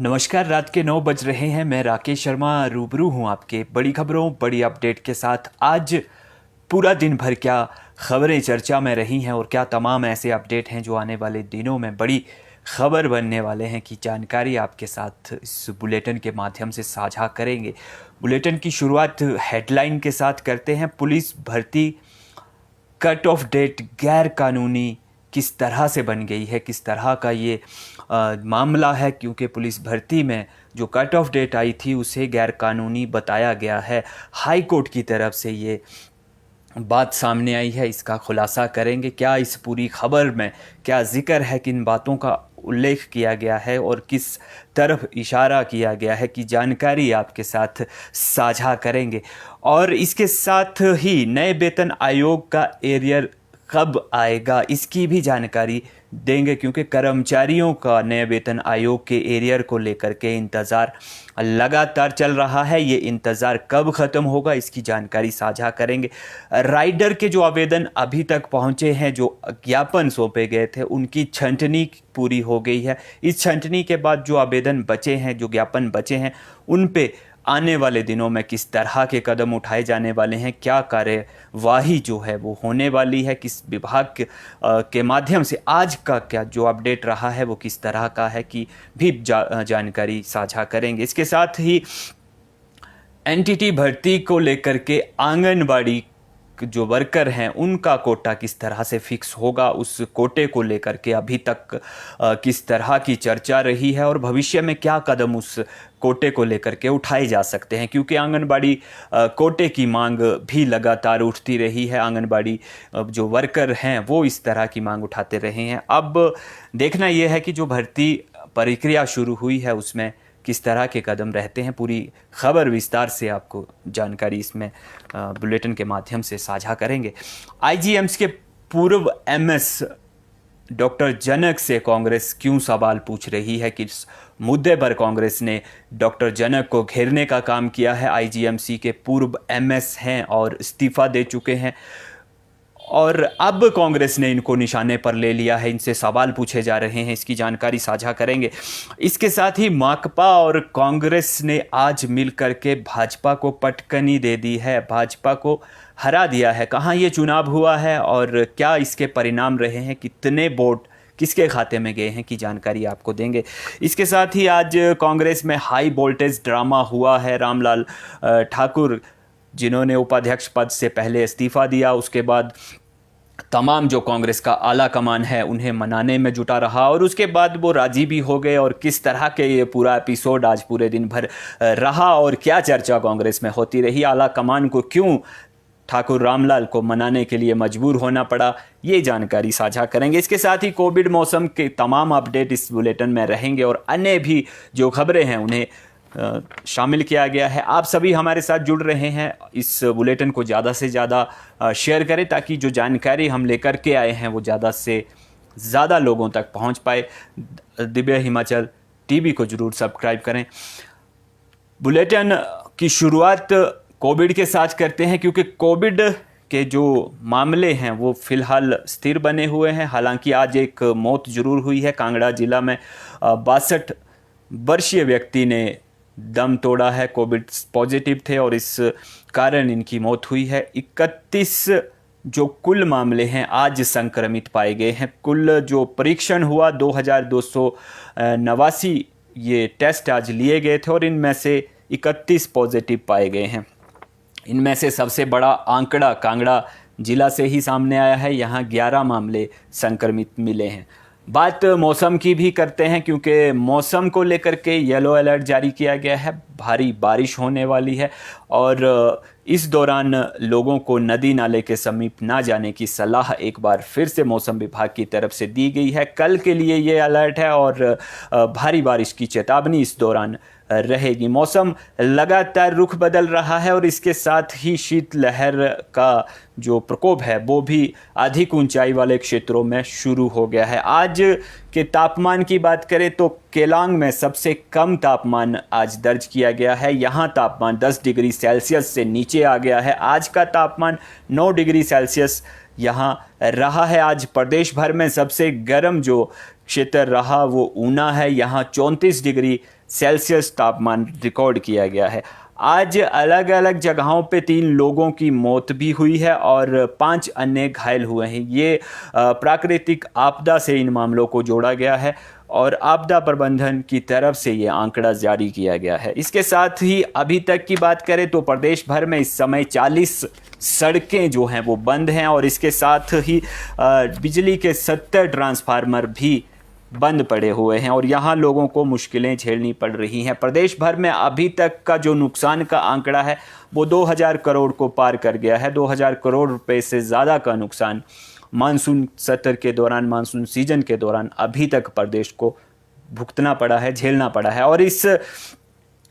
नमस्कार। रात के 9 बज रहे हैं। मैं राकेश शर्मा रूबरू हूं आपके बड़ी खबरों बड़ी अपडेट के साथ। आज पूरा दिन भर क्या खबरें चर्चा में रही हैं और क्या तमाम ऐसे अपडेट हैं जो आने वाले दिनों में बड़ी खबर बनने वाले हैं की जानकारी आपके साथ इस बुलेटिन के माध्यम से साझा करेंगे। बुलेटिन की शुरुआत हेडलाइन के साथ करते हैं। पुलिस भर्ती कट ऑफ डेट गैर कानूनी किस तरह से बन गई है, किस तरह का ये मामला है, क्योंकि पुलिस भर्ती में जो कट ऑफ डेट आई थी उसे गैर कानूनी बताया गया है। हाई कोर्ट की तरफ से ये बात सामने आई है, इसका खुलासा करेंगे। क्या इस पूरी खबर में क्या जिक्र है, किन बातों का उल्लेख किया गया है और किस तरफ इशारा किया गया है कि जानकारी आपके साथ साझा करेंगे। और इसके साथ ही नए वेतन आयोग का एरियर कब आएगा इसकी भी जानकारी देंगे, क्योंकि कर्मचारियों का नए वेतन आयोग के एरियर को लेकर के इंतज़ार लगातार चल रहा है। ये इंतज़ार कब ख़त्म होगा इसकी जानकारी साझा करेंगे। राइडर के जो आवेदन अभी तक पहुंचे हैं, जो ज्ञापन सौंपे गए थे, उनकी छंटनी पूरी हो गई है। इस छंटनी के बाद जो आवेदन बचे हैं, जो ज्ञापन बचे हैं, उन पे आने वाले दिनों में किस तरह के कदम उठाए जाने वाले हैं, क्या कार्यवाही जो है वो होने वाली है, किस विभाग के माध्यम से आज का क्या जो अपडेट रहा है वो किस तरह का है कि भी जानकारी साझा करेंगे। इसके साथ ही एनटीटी भर्ती को लेकर के आंगनबाड़ी जो वर्कर हैं उनका कोटा किस तरह से फिक्स होगा, उस कोटे को लेकर के अभी तक किस तरह की चर्चा रही है और भविष्य में क्या कदम उस कोटे को लेकर के उठाए जा सकते हैं, क्योंकि आंगनबाड़ी कोटे की मांग भी लगातार उठती रही है। आंगनबाड़ी जो वर्कर हैं वो इस तरह की मांग उठाते रहे हैं। अब देखना यह है कि जो भर्ती प्रक्रिया शुरू हुई है उसमें किस तरह के कदम रहते हैं। पूरी खबर विस्तार से आपको जानकारी इसमें बुलेटिन के माध्यम से साझा करेंगे। आईजीएम्स के पूर्व एमएस डॉक्टर जनक से कांग्रेस क्यों सवाल पूछ रही है, कि इस मुद्दे पर कांग्रेस ने डॉक्टर जनक को घेरने का काम किया है। आईजीएमसी के पूर्व एमएस हैं और इस्तीफा दे चुके हैं और अब कांग्रेस ने इनको निशाने पर ले लिया है, इनसे सवाल पूछे जा रहे हैं। इसकी जानकारी साझा करेंगे। इसके साथ ही माकपा और कांग्रेस ने आज मिलकर के भाजपा को पटकनी दे दी है, भाजपा को हरा दिया है। कहाँ ये चुनाव हुआ है और क्या इसके परिणाम रहे हैं, कितने वोट किसके खाते में गए हैं की जानकारी आपको देंगे। इसके साथ ही आज कांग्रेस में हाई वोल्टेज ड्रामा हुआ है। रामलाल ठाकुर जिन्होंने उपाध्यक्ष पद से पहले इस्तीफा दिया, उसके बाद तमाम जो कांग्रेस का आला कमान है उन्हें मनाने में जुटा रहा और उसके बाद वो राजी भी हो गए। और किस तरह के ये पूरा एपिसोड आज पूरे दिन भर रहा और क्या चर्चा कांग्रेस में होती रही, आला कमान को क्यों ठाकुर रामलाल को मनाने के लिए मजबूर होना पड़ा, ये जानकारी साझा करेंगे। इसके साथ ही कोविड मौसम के तमाम अपडेट इस बुलेटिन में रहेंगे और अन्य भी जो खबरें हैं उन्हें शामिल किया गया है। आप सभी हमारे साथ जुड़ रहे हैं, इस बुलेटिन को ज़्यादा से ज़्यादा शेयर करें ताकि जो जानकारी हम लेकर के आए हैं वो ज़्यादा से ज़्यादा लोगों तक पहुंच पाए। दिव्य हिमाचल टीवी को ज़रूर सब्सक्राइब करें। बुलेटिन की शुरुआत कोविड के साथ करते हैं, क्योंकि कोविड के जो मामले हैं वो फ़िलहाल स्थिर बने हुए हैं। हालांकि आज एक मौत ज़रूर हुई है। कांगड़ा जिला में 62 वर्षीय व्यक्ति ने दम तोड़ा है, कोविड पॉजिटिव थे और इस कारण इनकी मौत हुई है। 31 जो कुल मामले हैं आज संक्रमित पाए गए हैं। कुल जो परीक्षण हुआ 2289 ये टेस्ट आज लिए गए थे और इनमें से 31 पॉजिटिव पाए गए हैं। इनमें से सबसे बड़ा आंकड़ा कांगड़ा जिला से ही सामने आया है, यहाँ 11 मामले संक्रमित मिले हैं। बात मौसम की भी करते हैं, क्योंकि मौसम को लेकर के येलो अलर्ट जारी किया गया है। भारी बारिश होने वाली है और इस दौरान लोगों को नदी नाले के समीप ना जाने की सलाह एक बार फिर से मौसम विभाग की तरफ से दी गई है। कल के लिए ये अलर्ट है और भारी बारिश की चेतावनी इस दौरान रहेगी। मौसम लगातार रुख बदल रहा है और इसके साथ ही शीतलहर का जो प्रकोप है वो भी अधिक ऊंचाई वाले क्षेत्रों में शुरू हो गया है। आज के तापमान की बात करें तो केलांग में सबसे कम तापमान आज दर्ज किया गया है। यहाँ तापमान 10 डिग्री सेल्सियस से नीचे आ गया है। आज का तापमान 9 डिग्री सेल्सियस यहाँ रहा है। आज प्रदेश भर में सबसे गर्म जो क्षेत्र रहा वो ऊना है, यहाँ 34 डिग्री सेल्सियस तापमान रिकॉर्ड किया गया है। आज अलग अलग जगहों पे 3 लोगों की मौत भी हुई है और 5 अन्य घायल हुए हैं। ये प्राकृतिक आपदा से इन मामलों को जोड़ा गया है और आपदा प्रबंधन की तरफ से ये आंकड़ा जारी किया गया है। इसके साथ ही अभी तक की बात करें तो प्रदेश भर में इस समय 40 सड़कें जो हैं वो बंद हैं और इसके साथ ही बिजली के 70 ट्रांसफार्मर भी बंद पड़े हुए हैं और यहाँ लोगों को मुश्किलें झेलनी पड़ रही हैं। प्रदेश भर में अभी तक का जो नुकसान का आंकड़ा है वो 2000 करोड़ को पार कर गया है। 2000 करोड़ रुपए से ज़्यादा का नुकसान मानसून सत्र के दौरान, मानसून सीजन के दौरान अभी तक प्रदेश को भुगतना पड़ा है, झेलना पड़ा है। और इस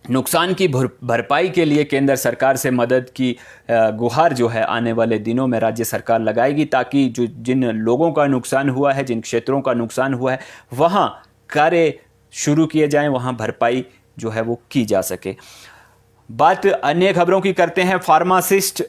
नुकसान की भरपाई के लिए केंद्र सरकार से मदद की गुहार जो है आने वाले दिनों में राज्य सरकार लगाएगी, ताकि जो जिन लोगों का नुकसान हुआ है, जिन क्षेत्रों का नुकसान हुआ है, वहाँ कार्य शुरू किए जाएं, वहाँ भरपाई जो है वो की जा सके। बात अन्य खबरों की करते हैं। फार्मासिस्ट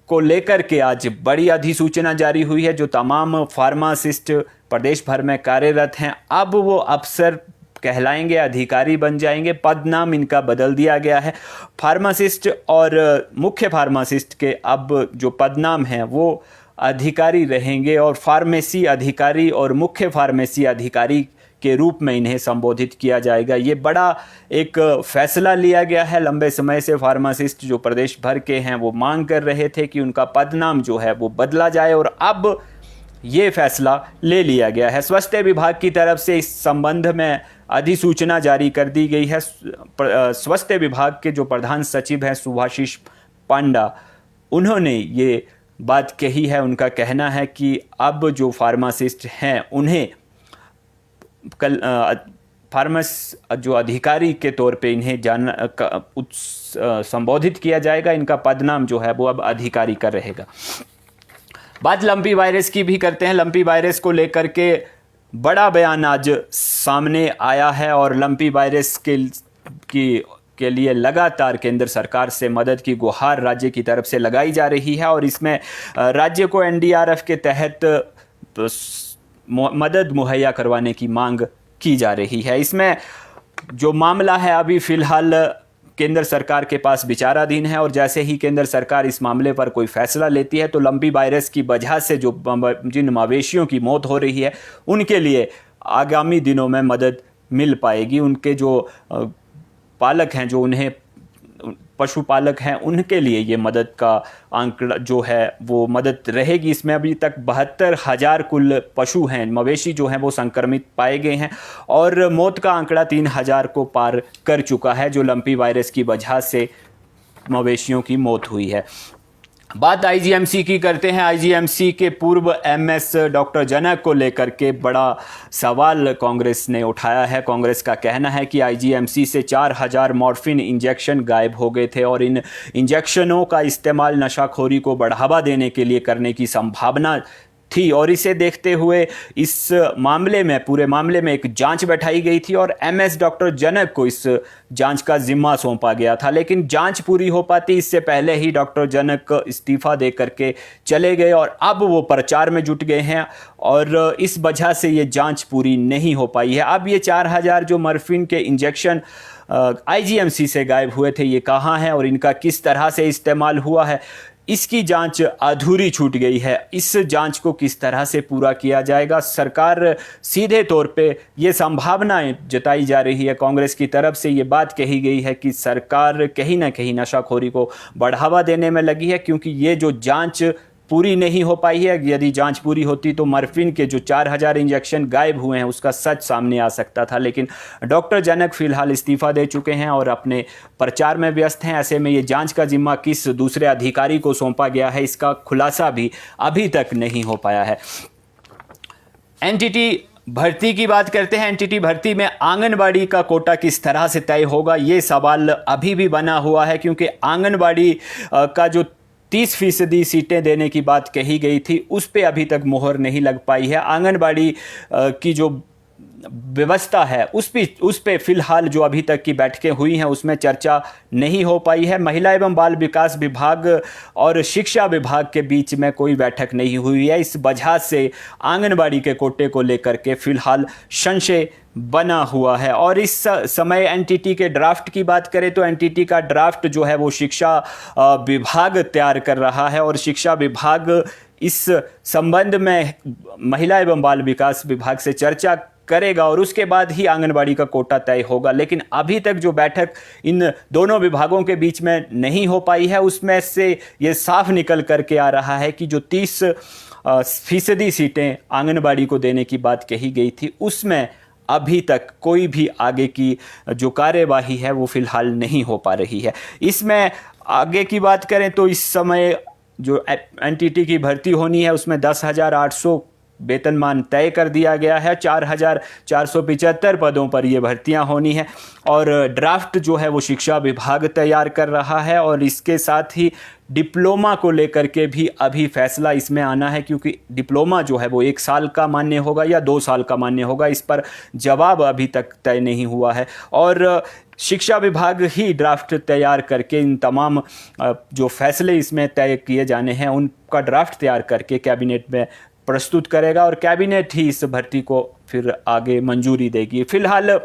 को लेकर के आज बड़ी अधिसूचना जारी हुई है। जो तमाम फार्मासिस्ट प्रदेश भर में कार्यरत हैं, अब वो अफसर कहलाएंगे, अधिकारी बन जाएंगे। पद नाम इनका बदल दिया गया है। फार्मासिस्ट और मुख्य फार्मासिस्ट के अब जो पद नाम हैं वो अधिकारी रहेंगे और फार्मेसी अधिकारी और मुख्य फार्मेसी अधिकारी के रूप में इन्हें संबोधित किया जाएगा। ये बड़ा एक फैसला लिया गया है। लंबे समय से फार्मासिस्ट जो प्रदेश भर के हैं वो मांग कर रहे थे कि उनका पद नाम जो है वो बदला जाए और अब ये फैसला ले लिया गया है। स्वास्थ्य विभाग की तरफ से इस संबंध में अधिसूचना जारी कर दी गई है। स्वास्थ्य विभाग के जो प्रधान सचिव हैं सुभाषिष पांडा, उन्होंने ये बात कही है। उनका कहना है कि अब जो फार्मासिस्ट हैं उन्हें जो अधिकारी के तौर पे इन्हें संबोधित किया जाएगा। इनका पदनाम जो है वो अब अधिकारी का रहेगा। बात लंपी वायरस की भी करते हैं। लंपी वायरस को लेकर के बड़ा बयान आज सामने आया है और लंपी वायरस के लिए लगातार केंद्र सरकार से मदद की गुहार राज्य की तरफ से लगाई जा रही है और इसमें राज्य को एनडीआरएफ के तहत मदद मुहैया करवाने की मांग की जा रही है। इसमें जो मामला है अभी फ़िलहाल केंद्र सरकार के पास विचाराधीन है और जैसे ही केंद्र सरकार इस मामले पर कोई फैसला लेती है तो लंपी वायरस की वजह से जिन मवेशियों की मौत हो रही है उनके लिए आगामी दिनों में मदद मिल पाएगी। उनके जो पालक हैं, जो उन्हें पशुपालक हैं, उनके लिए ये मदद का आंकड़ा जो है वो मदद रहेगी। इसमें अभी तक 72,000 कुल पशु हैं, मवेशी जो हैं वो संक्रमित पाए गए हैं और मौत का आंकड़ा 3,000 को पार कर चुका है, जो लंपी वायरस की वजह से मवेशियों की मौत हुई है। बात आईजीएमसी की करते हैं। आईजीएमसी के पूर्व एमएस डॉक्टर जनक को लेकर के बड़ा सवाल कांग्रेस ने उठाया है। कांग्रेस का कहना है कि आईजीएमसी से 4,000 मॉर्फिन इंजेक्शन गायब हो गए थे और इन इंजेक्शनों का इस्तेमाल नशाखोरी को बढ़ावा देने के लिए करने की संभावना थी और इसे देखते हुए इस मामले में, पूरे मामले में एक जांच बैठाई गई थी और एमएस डॉक्टर जनक को इस जांच का जिम्मा सौंपा गया था। लेकिन जांच पूरी हो पाती इससे पहले ही डॉक्टर जनक इस्तीफा दे करके चले गए और अब वो प्रचार में जुट गए हैं और इस वजह से ये जांच पूरी नहीं हो पाई है। अब ये 4,000 जो मॉर्फिन के इंजेक्शन आईजीएमसी से गायब हुए थे, ये कहाँ हैं और इनका किस तरह से इस्तेमाल हुआ है, इसकी जांच अधूरी छूट गई है। इस जांच को किस तरह से पूरा किया जाएगा, सरकार सीधे तौर पे ये संभावनाएं जताई जा रही है। कांग्रेस की तरफ से ये बात कही गई है कि सरकार कहीं ना कहीं नशाखोरी को बढ़ावा देने में लगी है, क्योंकि ये जो जांच पूरी नहीं हो पाई है, यदि जांच पूरी होती तो मॉर्फिन के जो 4,000 इंजेक्शन गायब हुए हैं उसका सच सामने आ सकता था। लेकिन डॉक्टर जनक फिलहाल इस्तीफा दे चुके हैं और अपने प्रचार में व्यस्त हैं। ऐसे में ये जांच का जिम्मा किस दूसरे अधिकारी को सौंपा गया है, इसका खुलासा भी अभी तक नहीं हो पाया है। एनटीटी भर्ती की बात करते हैं। एनटीटी भर्ती में आंगनबाड़ी का कोटा किस तरह से तय होगा, ये सवाल अभी भी बना हुआ है, क्योंकि आंगनबाड़ी का जो 30% सीटें देने की बात कही गई थी उस पे अभी तक मोहर नहीं लग पाई है। आंगनबाड़ी की जो व्यवस्था है उस पे फिलहाल जो अभी तक की बैठकें हुई हैं उसमें चर्चा नहीं हो पाई है। महिला एवं बाल विकास विभाग और शिक्षा विभाग के बीच में कोई बैठक नहीं हुई है। इस वजह से आंगनबाड़ी के कोटे को लेकर के फिलहाल संशय बना हुआ है। और इस समय एनटीटी के ड्राफ्ट की बात करें तो एनटीटी का ड्राफ्ट जो है वो शिक्षा विभाग तैयार कर रहा है और शिक्षा विभाग इस संबंध में महिला एवं बाल विकास विभाग से चर्चा करेगा और उसके बाद ही आंगनबाड़ी का कोटा तय होगा। लेकिन अभी तक जो बैठक इन दोनों विभागों के बीच में नहीं हो पाई है उसमें से ये साफ निकल करके आ रहा है कि जो 30% सीटें आंगनबाड़ी को देने की बात कही गई थी उसमें अभी तक कोई भी आगे की जो कार्यवाही है वो फिलहाल नहीं हो पा रही है। इसमें आगे की बात करें तो इस समय जो एनटीटी की भर्ती होनी है उसमें 10,800 वेतनमान तय कर दिया गया है। 4,475 पदों पर ये भर्तियां होनी है और ड्राफ्ट जो है वो शिक्षा विभाग तैयार कर रहा है। और इसके साथ ही डिप्लोमा को लेकर के भी अभी फैसला इसमें आना है, क्योंकि डिप्लोमा जो है वो 1 साल का मान्य होगा या 2 साल का मान्य होगा, इस पर जवाब अभी तक तय नहीं हुआ है। और शिक्षा विभाग ही ड्राफ्ट तैयार करके इन तमाम जो फैसले इसमें तय किए जाने हैं उनका ड्राफ्ट तैयार करके कैबिनेट में प्रस्तुत करेगा और कैबिनेट ही इस भर्ती को फिर आगे मंजूरी देगी। फिलहाल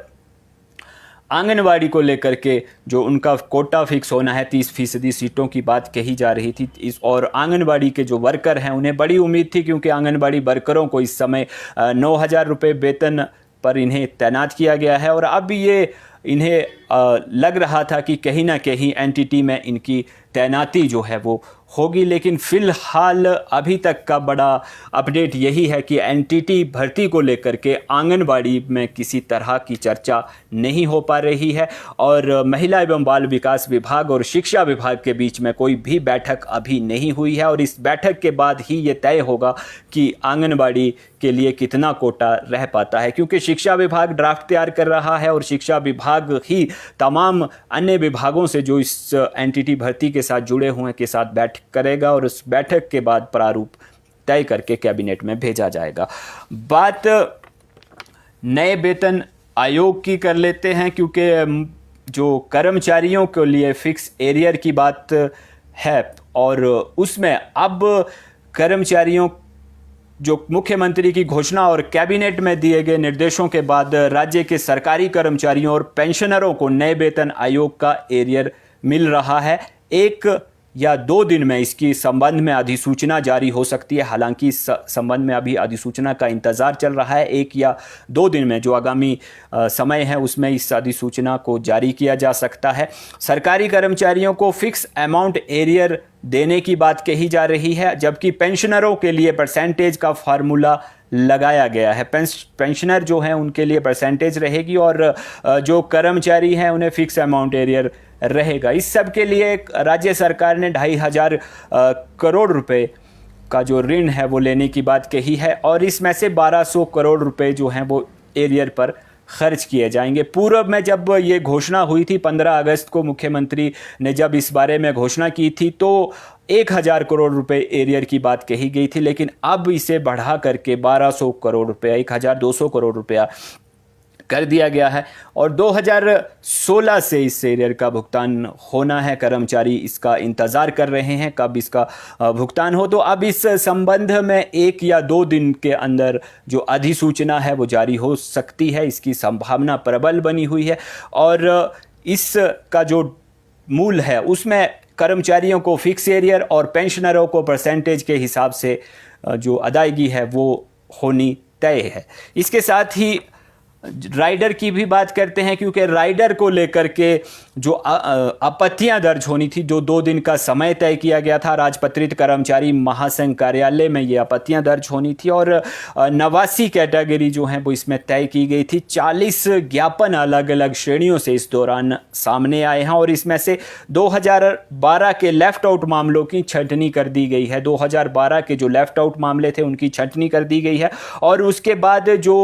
आंगनवाड़ी को लेकर के जो उनका कोटा फिक्स होना है 30% सीटों की बात कही जा रही थी और आंगनवाड़ी के जो वर्कर हैं उन्हें बड़ी उम्मीद थी, क्योंकि आंगनवाड़ी वर्करों को इस समय 9,000 रुपये वेतन पर इन्हें तैनात किया गया है और अब ये इन्हें लग रहा था कि कहीं ना कहीं एनटीटी में इनकी तैनाती जो है वो होगी। लेकिन फ़िलहाल अभी तक का बड़ा अपडेट यही है कि एनटीटी भर्ती को लेकर के आंगनबाड़ी में किसी तरह की चर्चा नहीं हो पा रही है और महिला एवं बाल विकास विभाग और शिक्षा विभाग के बीच में कोई भी बैठक अभी नहीं हुई है और इस बैठक के बाद ही ये तय होगा कि आंगनबाड़ी के लिए कितना कोटा रह पाता है, क्योंकि शिक्षा विभाग ड्राफ्ट तैयार कर रहा है और शिक्षा विभाग ही तमाम अन्य विभागों से जो इस एनटीटी भर्ती के साथ जुड़े हुए के साथ बैठक करेगा और उस बैठक के बाद प्रारूप तय करके कैबिनेट में भेजा जाएगा। बात नए वेतन आयोग की कर लेते हैं, क्योंकि जो कर्मचारियों के लिए फिक्स एरियर की बात है और उसमें अब कर्मचारियों जो मुख्यमंत्री की घोषणा और कैबिनेट में दिए गए निर्देशों के बाद राज्य के सरकारी कर्मचारियों और पेंशनरों को नए वेतन आयोग का एरियर मिल रहा है। 1 या 2 दिन में इसकी संबंध में अधिसूचना जारी हो सकती है। हालांकि इस संबंध में अभी अधिसूचना का इंतज़ार चल रहा है। 1 या 2 दिन में जो आगामी समय है उसमें इस अधिसूचना को जारी किया जा सकता है। सरकारी कर्मचारियों को फिक्स अमाउंट एरियर देने की बात कही जा रही है, जबकि पेंशनरों के लिए परसेंटेज का फार्मूला लगाया गया है। पेंशनर जो हैं उनके लिए परसेंटेज रहेगी और जो कर्मचारी हैं उन्हें फिक्स अमाउंट एरियर रहेगा। इस सब के लिए राज्य सरकार ने 2,500 करोड़ रुपए का जो ऋण है वो लेने की बात कही है और इसमें से 1,200 करोड़ रुपए जो हैं वो एरियर पर खर्च किए जाएंगे। पूर्व में जब ये घोषणा हुई थी 15 अगस्त को मुख्यमंत्री ने जब इस बारे में घोषणा की थी तो 1,000 करोड़ रुपए एरियर की बात कही गई थी, लेकिन अब इसे बढ़ा करके 1,200 करोड़ रुपया 1,200 करोड़ रुपया कर दिया गया है और 2016 से इस एरियर का भुगतान होना है। कर्मचारी इसका इंतज़ार कर रहे हैं कब इसका भुगतान हो। तो अब इस संबंध में 1 या 2 दिन के अंदर जो अधिसूचना है वो जारी हो सकती है, इसकी संभावना प्रबल बनी हुई है और इसका जो मूल है उसमें कर्मचारियों को फिक्स एरियर और पेंशनरों को परसेंटेज के हिसाब से जो अदायगी है वो होनी तय है। इसके साथ ही राइडर की भी बात करते हैं, क्योंकि राइडर को लेकर के जो आपत्तियां दर्ज होनी थी, जो 2 दिन का समय तय किया गया था राजपत्रित कर्मचारी महासंघ कार्यालय में, ये आपत्तियां दर्ज होनी थी और 89 कैटेगरी जो हैं वो इसमें तय की गई थी। 40 ज्ञापन अलग अलग श्रेणियों से इस दौरान सामने आए हैं और इसमें से 2012 के लेफ्ट आउट मामलों की छंटनी कर दी गई है। 2012 के जो लेफ्ट आउट मामले थे उनकी छंटनी कर दी गई है और उसके बाद जो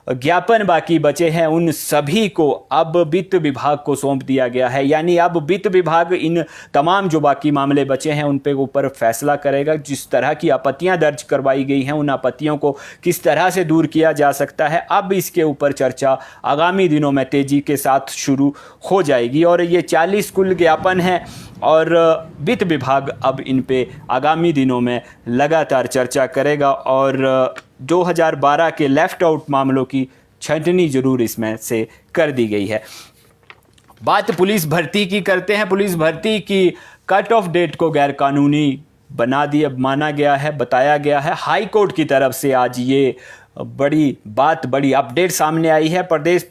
ज्ञापन बाकी बचे हैं उन सभी को अब वित्त विभाग को सौंप दिया गया है। यानी अब वित्त विभाग इन तमाम जो बाकी मामले बचे हैं उन पे ऊपर फैसला करेगा। जिस तरह की आपत्तियां दर्ज करवाई गई हैं उन आपत्तियों को किस तरह से दूर किया जा सकता है, अब इसके ऊपर चर्चा आगामी दिनों में तेजी के साथ शुरू हो जाएगी। और ये 40 कुल ज्ञापन हैं और वित्त विभाग अब इन पे आगामी दिनों में लगातार चर्चा करेगा और 2012 के लेफ्ट आउट मामलों की छंटनी जरूर इसमें से कर दी गई है। बात पुलिस भर्ती की करते हैं। पुलिस भर्ती की कट ऑफ डेट को गैरकानूनी माना गया है, बताया गया है। हाई कोर्ट की तरफ से आज ये बड़ी अपडेट सामने आई है। प्रदेश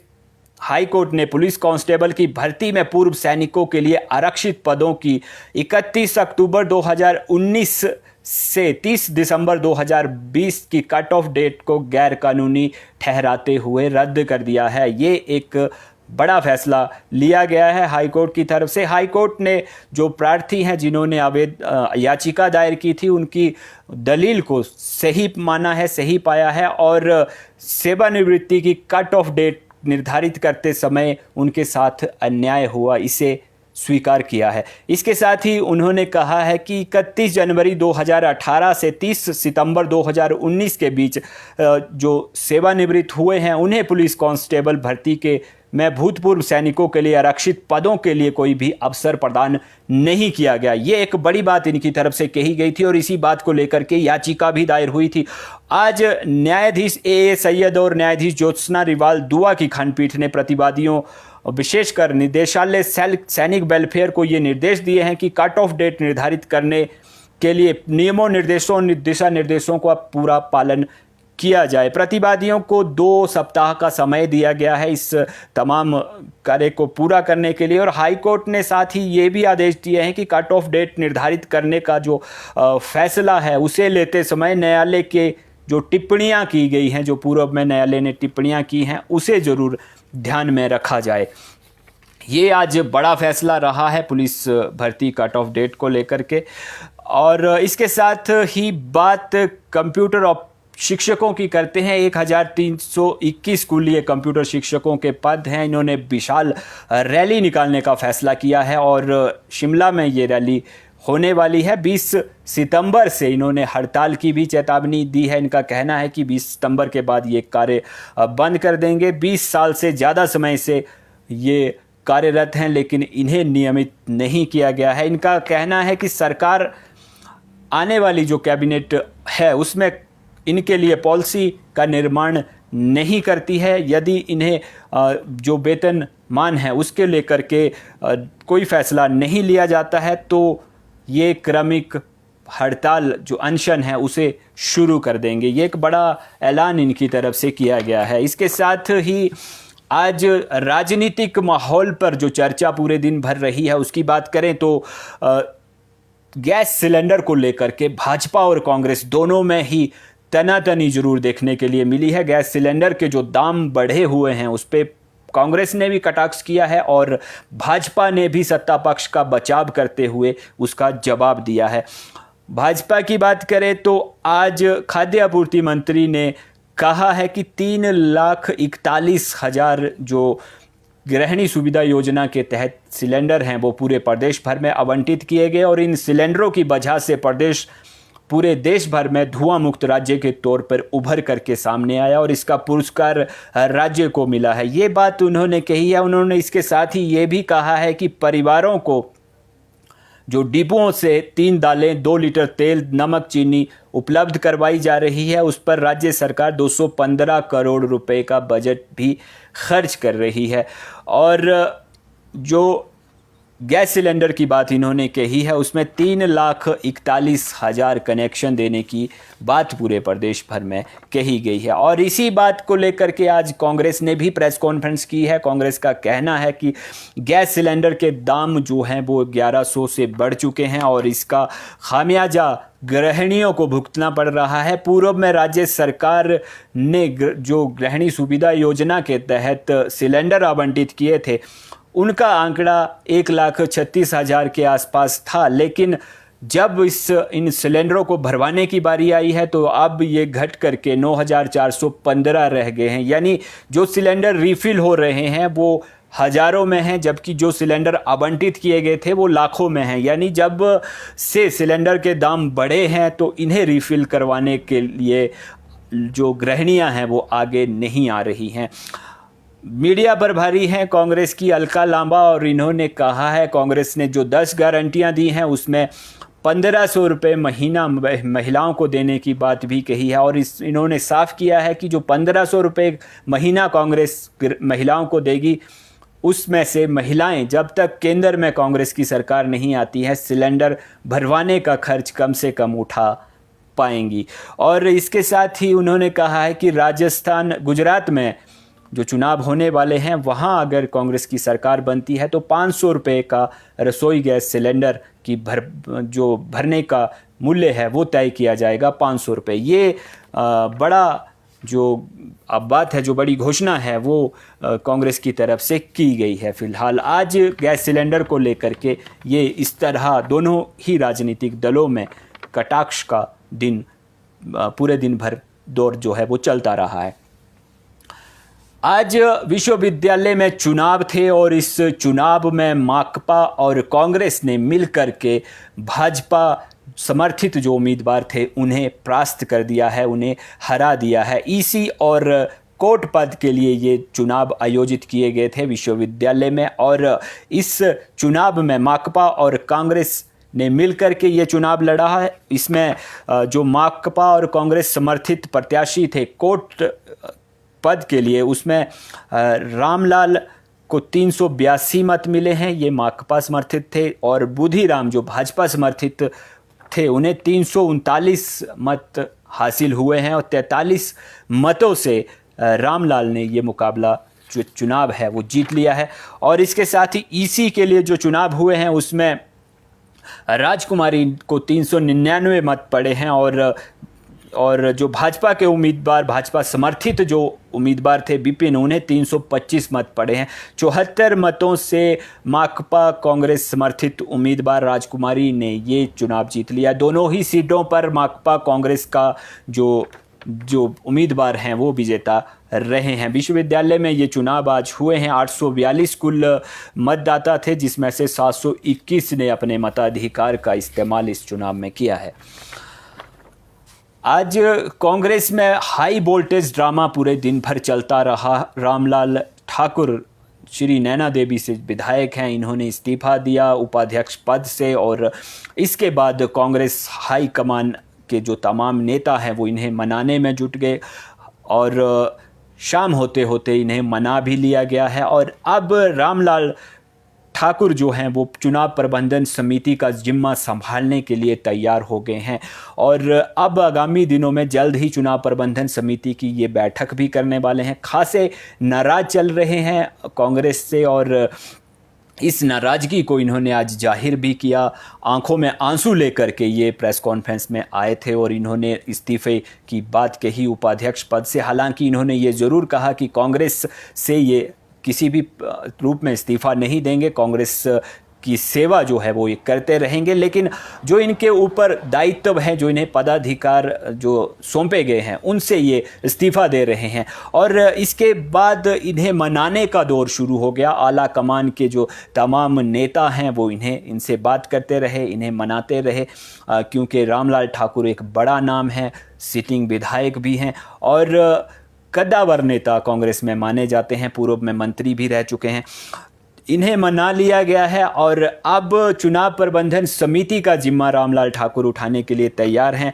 हाई कोर्ट ने पुलिस कांस्टेबल की भर्ती में पूर्व सैनिकों के लिए आरक्षित पदों की 31 अक्टूबर 2019 से 30 दिसंबर 2020 की कट ऑफ डेट को गैरकानूनी ठहराते हुए रद्द कर दिया है। ये एक बड़ा फैसला लिया गया है हाई कोर्ट की तरफ से। हाई कोर्ट ने जो प्रार्थी हैं जिन्होंने याचिका दायर की थी उनकी दलील को सही माना है, सही पाया है और सेवानिवृत्ति की कट ऑफ डेट निर्धारित करते समय उनके साथ अन्याय हुआ, इसे स्वीकार किया है। इसके साथ ही उन्होंने कहा है कि 31 जनवरी 2018 से 30 सितंबर 2019 के बीच जो सेवानिवृत्त हुए हैं उन्हें पुलिस कांस्टेबल भर्ती के में भूतपूर्व सैनिकों के लिए आरक्षित पदों के लिए कोई भी अवसर प्रदान नहीं किया गया। ये एक बड़ी बात इनकी तरफ से कही गई थी और इसी बात को लेकर के याचिका भी दायर हुई थी। आज न्यायाधीश ए सैयद और न्यायाधीश ज्योत्सना रिवाल दुआ की खंडपीठ ने प्रतिवादियों विशेषकर निदेशालय सैनिक वेलफेयर को ये निर्देश दिए हैं कि कट ऑफ डेट निर्धारित करने के लिए नियमों, निर्देशों, दिशा निर्देशों का पूरा पालन किया जाए। प्रतिवादियों को 2 सप्ताह का समय दिया गया है इस तमाम कार्य को पूरा करने के लिए और हाई कोर्ट ने साथ ही ये भी आदेश दिए हैं कि कट ऑफ डेट निर्धारित करने का जो फैसला है उसे लेते समय न्यायालय के जो टिप्पणियां की गई हैं, जो पूर्व में न्यायालय ने टिप्पणियां की हैं, उसे ज़रूर ध्यान में रखा जाए। ये आज बड़ा फैसला रहा है पुलिस भर्ती कट ऑफ डेट को लेकर के। और इसके साथ ही बात कंप्यूटर शिक्षकों की करते हैं। 1321 स्कूलीय कंप्यूटर शिक्षकों के पद हैं। इन्होंने विशाल रैली निकालने का फैसला किया है और शिमला में ये रैली होने वाली है। 20 सितंबर से इन्होंने हड़ताल की भी चेतावनी दी है। इनका कहना है कि 20 सितंबर के बाद ये कार्य बंद कर देंगे। 20 साल से ज़्यादा समय से ये कार्यरत हैं लेकिन इन्हें नियमित नहीं किया गया है। इनका कहना है कि सरकार आने वाली जो कैबिनेट है उसमें इनके लिए पॉलिसी का निर्माण नहीं करती है। यदि इन्हें जो वेतनमान है उसके लेकर के कोई फैसला नहीं लिया जाता है तो ये क्रमिक हड़ताल जो अनशन है उसे शुरू कर देंगे। ये एक बड़ा ऐलान इनकी तरफ से किया गया है। इसके साथ ही आज राजनीतिक माहौल पर जो चर्चा पूरे दिन भर रही है उसकी बात करें तो गैस सिलेंडर को लेकर के भाजपा और कांग्रेस दोनों में ही तनातनी जरूर देखने के लिए मिली है। गैस सिलेंडर के जो दाम बढ़े हुए हैं उस पर कांग्रेस ने भी कटाक्ष किया है और भाजपा ने भी सत्ता पक्ष का बचाव करते हुए उसका जवाब दिया है। भाजपा की बात करें तो आज खाद्य आपूर्ति मंत्री ने कहा है कि 3,41,000 जो गृहिणी सुविधा योजना के तहत सिलेंडर हैं वो पूरे प्रदेश भर में आवंटित किए गए और इन सिलेंडरों की वजह से प्रदेश पूरे देश भर में धुआं मुक्त राज्य के तौर पर उभर करके सामने आया और इसका पुरस्कार राज्य को मिला है। ये बात उन्होंने कही है। उन्होंने इसके साथ ही ये भी कहा है कि परिवारों को जो डिपुओं से 3 दालें, 2 लीटर तेल, नमक, चीनी उपलब्ध करवाई जा रही है उस पर राज्य सरकार 215 करोड़ रुपए का बजट भी खर्च कर रही है। और जो गैस सिलेंडर की बात इन्होंने कही है उसमें 3,41,000 कनेक्शन देने की बात पूरे प्रदेश भर में कही गई है। और इसी बात को लेकर के आज कांग्रेस ने भी प्रेस कॉन्फ्रेंस की है। कांग्रेस का कहना है कि गैस सिलेंडर के दाम जो हैं वो 1100 से बढ़ चुके हैं और इसका खामियाजा गृहिणियों को भुगतना पड़ रहा है। पूर्व में राज्य सरकार ने जो गृहिणी सुविधा योजना के तहत सिलेंडर आवंटित किए थे उनका आंकड़ा 1,36,000 के आसपास था, लेकिन जब इन सिलेंडरों को भरवाने की बारी आई है तो अब ये घट करके 9,415 रह गए हैं। यानी जो सिलेंडर रिफ़िल हो रहे हैं वो हज़ारों में हैं, जबकि जो सिलेंडर आवंटित किए गए थे वो लाखों में हैं। यानी जब से सिलेंडर के दाम बढ़े हैं तो इन्हें रिफ़िल करवाने के लिए जो गृहिणियां हैं वो आगे नहीं आ रही हैं। मीडिया पर भारी हैं कांग्रेस की अलका लांबा, और इन्होंने कहा है कांग्रेस ने जो 10 गारंटियां दी हैं उसमें 1,500 रुपये महीना महिलाओं को देने की बात भी कही है। और इन्होंने साफ किया है कि जो 1,500 रुपये महीना कांग्रेस महिलाओं को देगी उसमें से महिलाएं जब तक केंद्र में कांग्रेस की सरकार नहीं आती है सिलेंडर भरवाने का खर्च कम से कम उठा पाएंगी। और इसके साथ ही उन्होंने कहा है कि राजस्थान गुजरात में जो चुनाव होने वाले हैं वहां अगर कांग्रेस की सरकार बनती है तो 500 रुपये का रसोई गैस सिलेंडर की जो भरने का मूल्य है वो तय किया जाएगा 500 रुपये। ये बड़ा जो अब बात है, जो बड़ी घोषणा है वो कांग्रेस की तरफ से की गई है। फिलहाल आज गैस सिलेंडर को लेकर के ये इस तरह दोनों ही राजनीतिक दलों में कटाक्ष का दिन पूरे दिन भर दौर जो है वो चलता रहा है। आज विश्वविद्यालय में चुनाव थे और इस चुनाव में माकपा और कांग्रेस ने मिलकर के भाजपा समर्थित जो उम्मीदवार थे उन्हें परास्त कर दिया है, उन्हें हरा दिया है। ईसी और कोर्ट पद के लिए ये चुनाव आयोजित किए गए थे विश्वविद्यालय में, और इस चुनाव में माकपा और कांग्रेस ने मिलकर के ये चुनाव लड़ा है। इसमें जो माकपा और कांग्रेस समर्थित प्रत्याशी थे कोर्ट पद के लिए, उसमें रामलाल को 382 मत मिले हैं, ये माकपा समर्थित थे, और बुधिराम जो भाजपा समर्थित थे उन्हें 339 मत हासिल हुए हैं, और 43 मतों से रामलाल ने ये मुकाबला जो चुनाव है वो जीत लिया है। और इसके साथ ही ईसी के लिए जो चुनाव हुए हैं उसमें राजकुमारी को 399 मत पड़े हैं, और जो भाजपा के उम्मीदवार, भाजपा समर्थित जो उम्मीदवार थे विपिन, उन्हें 325 मत पड़े हैं। 74 मतों से माकपा कांग्रेस समर्थित उम्मीदवार राजकुमारी ने ये चुनाव जीत लिया। दोनों ही सीटों पर माकपा कांग्रेस का जो उम्मीदवार हैं वो विजेता रहे हैं। विश्वविद्यालय में ये चुनाव आज हुए हैं। 842 कुल मतदाता थे, जिसमें से 721 ने अपने मताधिकार का इस्तेमाल इस चुनाव में किया है। आज कांग्रेस में हाई वोल्टेज ड्रामा पूरे दिन भर चलता रहा। रामलाल ठाकुर श्री नैना देवी से विधायक हैं, इन्होंने इस्तीफा दिया उपाध्यक्ष पद से, और इसके बाद कांग्रेस हाई कमान के जो तमाम नेता हैं वो इन्हें मनाने में जुट गए, और शाम होते होते इन्हें मना भी लिया गया है। और अब रामलाल ठाकुर जो हैं वो चुनाव प्रबंधन समिति का जिम्मा संभालने के लिए तैयार हो गए हैं, और अब आगामी दिनों में जल्द ही चुनाव प्रबंधन समिति की ये बैठक भी करने वाले हैं। खासे नाराज चल रहे हैं कांग्रेस से, और इस नाराज़गी को इन्होंने आज जाहिर भी किया। आंखों में आंसू लेकर के ये प्रेस कॉन्फ्रेंस में आए थे और इन्होंने इस्तीफे की बात कही उपाध्यक्ष पद से। हालांकि इन्होंने ये ज़रूर कहा कि कांग्रेस से ये किसी भी रूप में इस्तीफ़ा नहीं देंगे, कांग्रेस की सेवा जो है वो ये करते रहेंगे, लेकिन जो इनके ऊपर दायित्व है, जो इन्हें पदाधिकार जो सौंपे गए हैं उनसे ये इस्तीफ़ा दे रहे हैं। और इसके बाद इन्हें मनाने का दौर शुरू हो गया। आला कमान के जो तमाम नेता हैं वो इनसे बात करते रहे, इन्हें मनाते रहे, क्योंकि रामलाल ठाकुर एक बड़ा नाम है, सिटिंग विधायक भी हैं और कद्दावर नेता कांग्रेस में माने जाते हैं, पूर्व में मंत्री भी रह चुके हैं। इन्हें मना लिया गया है और अब चुनाव प्रबंधन समिति का जिम्मा रामलाल ठाकुर उठाने के लिए तैयार हैं।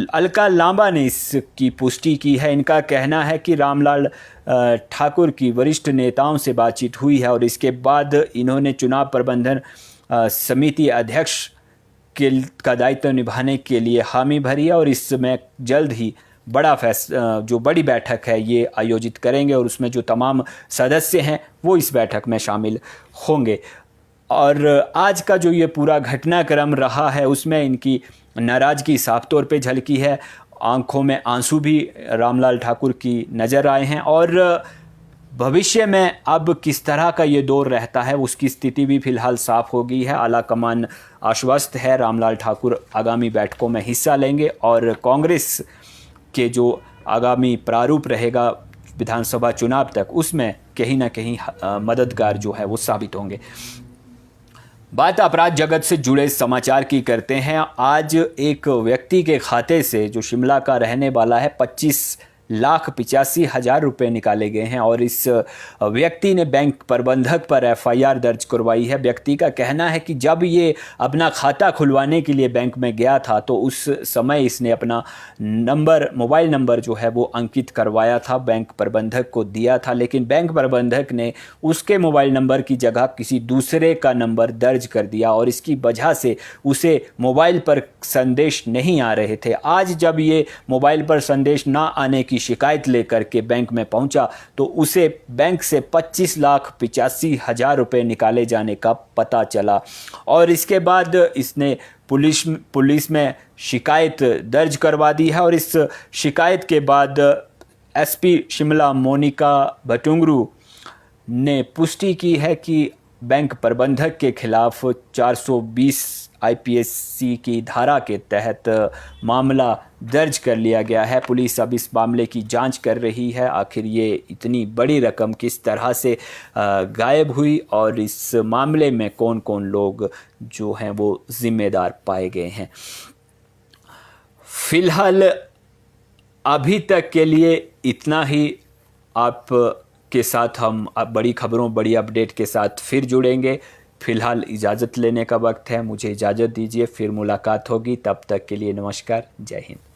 अलका लांबा ने इसकी पुष्टि की है। इनका कहना है कि रामलाल ठाकुर की वरिष्ठ नेताओं से बातचीत हुई है और इसके बाद इन्होंने चुनाव प्रबंधन समिति अध्यक्ष का दायित्व निभाने के लिए हामी भरी है और इसमें जल्द ही जो बड़ी बैठक है ये आयोजित करेंगे और उसमें जो तमाम सदस्य हैं वो इस बैठक में शामिल होंगे। और आज का जो ये पूरा घटनाक्रम रहा है उसमें इनकी नाराज़गी साफ तौर पे झलकी है। आंखों में आंसू भी रामलाल ठाकुर की नज़र आए हैं और भविष्य में अब किस तरह का ये दौर रहता है उसकी स्थिति भी फिलहाल साफ हो गई है। आला कमान आश्वस्त है, रामलाल ठाकुर आगामी बैठकों में हिस्सा लेंगे और कांग्रेस के जो आगामी प्रारूप रहेगा विधानसभा चुनाव तक उसमें कहीं ना कहीं मददगार जो है वो साबित होंगे। बात अपराध जगत से जुड़े समाचार की करते हैं। आज एक व्यक्ति के खाते से जो शिमला का रहने वाला है 25,85,000 रुपये निकाले गए हैं और इस व्यक्ति ने बैंक प्रबंधक पर एफआईआर दर्ज करवाई है। व्यक्ति का कहना है कि जब ये अपना खाता खुलवाने के लिए बैंक में गया था तो उस समय इसने अपना मोबाइल नंबर जो है वो अंकित करवाया था, बैंक प्रबंधक को दिया था, लेकिन बैंक प्रबंधक ने उसके मोबाइल नंबर की जगह किसी दूसरे का नंबर दर्ज कर दिया और इसकी वजह से उसे मोबाइल पर संदेश नहीं आ रहे थे। आज जब ये मोबाइल पर संदेश ना आने की शिकायत लेकर के बैंक में पहुंचा तो उसे बैंक से 25,85,000 रुपये निकाले जाने का पता चला और इसके बाद इसने पुलिस में शिकायत दर्ज करवा दी है और इस शिकायत के बाद एसपी शिमला मोनिका भटुंगरू ने पुष्टि की है कि बैंक प्रबंधक के खिलाफ 420 आईपीसी की धारा के तहत मामला दर्ज कर लिया गया है। पुलिस अब इस मामले की जांच कर रही है, आखिर ये इतनी बड़ी रकम किस तरह से गायब हुई और इस मामले में कौन कौन लोग जो हैं वो जिम्मेदार पाए गए हैं। फिलहाल अभी तक के लिए इतना ही। आप के साथ हम बड़ी खबरों, बड़ी अपडेट के साथ फिर जुड़ेंगे। फिलहाल इजाज़त लेने का वक्त है, मुझे इजाज़त दीजिए, फिर मुलाकात होगी। तब तक के लिए नमस्कार, जय हिंद।